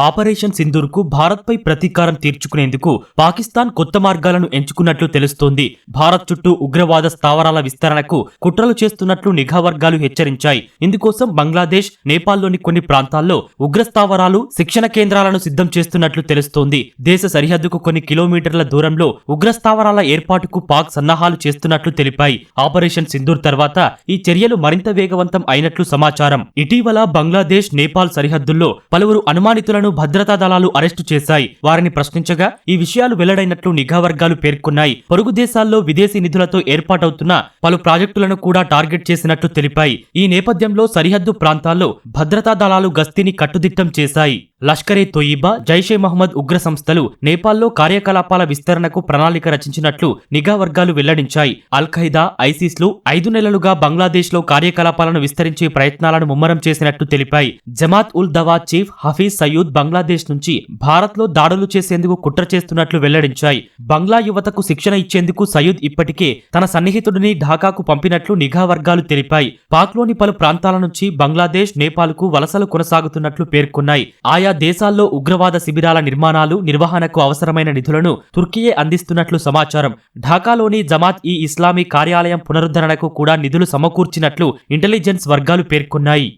Operation సింధూర్కు భారత్పై ప్రతీకారం తీర్చుకునేందుకు పాకిస్తాన్ కొత్త మార్గాలను ఎంచుకున్నట్లు తెలుస్తోంది. భారత్ చుట్టూ ఉగ్రవాద స్థావరాల విస్తరణకు కుట్రలు చేస్తున్నట్లు నిఘా వర్గాలు హెచ్చరించాయి. ఇందుకోసం బంగ్లాదేశ్, నేపాల్లోని కొన్ని ప్రాంతాల్లో ఉగ్ర స్థావరాలు, శిక్షణ కేంద్రాలను సిద్ధం చేస్తున్నట్లు తెలుస్తోంది. దేశ సరిహద్దుకు కొన్ని కిలోమీటర్ల దూరంలో ఉగ్ర స్థావరాల ఏర్పాటుకు పాక్ సన్నాహాలు చేస్తున్నట్లు తెలిపాయి. ఆపరేషన్ సింధూర్ తర్వాత ఈ చర్యలు మరింత వేగవంతం అయినట్లు సమాచారం. ఇటీవల బంగ్లాదేశ్, నేపాల్ సరిహద్దుల్లో పలువురు అనుమానితులను భద్రతా దళాలు అరెస్టు చేశాయి. వారిని ప్రశ్నించగా ఈ విషయాలు వెల్లడైనట్లు నిఘా వర్గాలు పేర్కొన్నాయి. పొరుగు దేశాల్లో విదేశీ నిధులతో ఏర్పాటవుతున్న పలు ప్రాజెక్టులను కూడా టార్గెట్ చేసినట్లు తెలిపాయి. ఈ నేపథ్యంలో సరిహద్దు ప్రాంతాల్లో భద్రతా దళాలు గస్తీని కట్టుదిట్టం చేశాయి. లష్కరే తొయిబా, జైషే మహ్మద్ ఉగ్ర సంస్థలు నేపాల్లో కార్యకలాపాల విస్తరణకు ప్రణాళిక రచించినట్లు నిఘా వర్గాలు వెల్లడించాయి. అల్ ఖైదా, ఐసిస్లు 5 నెలలుగా బంగ్లాదేశ్లో కార్యకలాపాలను విస్తరించే ప్రయత్నాలను ముమ్మరం చేసినట్లు తెలిపాయి. జమాత్ ఉల్ దవా చీఫ్ హఫీజ్ సయూద్ బంగ్లాదేశ్ నుంచి భారత్లో దాడులు చేసేందుకు కుట్ర చేస్తున్నట్లు వెల్లడించాయి. బంగ్లా యువతకు శిక్షణ ఇచ్చేందుకు సయూద్ ఇప్పటికే తన సన్నిహితుడిని ఢాకాకు పంపినట్లు నిఘా వర్గాలు తెలిపాయి. పాక్లోని పలు ప్రాంతాల నుంచి బంగ్లాదేశ్, నేపాల్కు వలసలు కొనసాగుతున్నట్లు పేర్కొన్నాయి. ఆయా దేశాల్లో ఉగ్రవాద శిబిరాల నిర్మాణాలు, నిర్వహణకు అవసరమైన నిధులను తుర్కీయే అందిస్తున్నట్లు సమాచారం. ఢాకాలోని జమాత్ ఇస్లామీ కార్యాలయం పునరుద్ధరణకు కూడా నిధులు సమకూర్చినట్లు ఇంటెలిజెన్స్ వర్గాలు పేర్కొన్నాయి.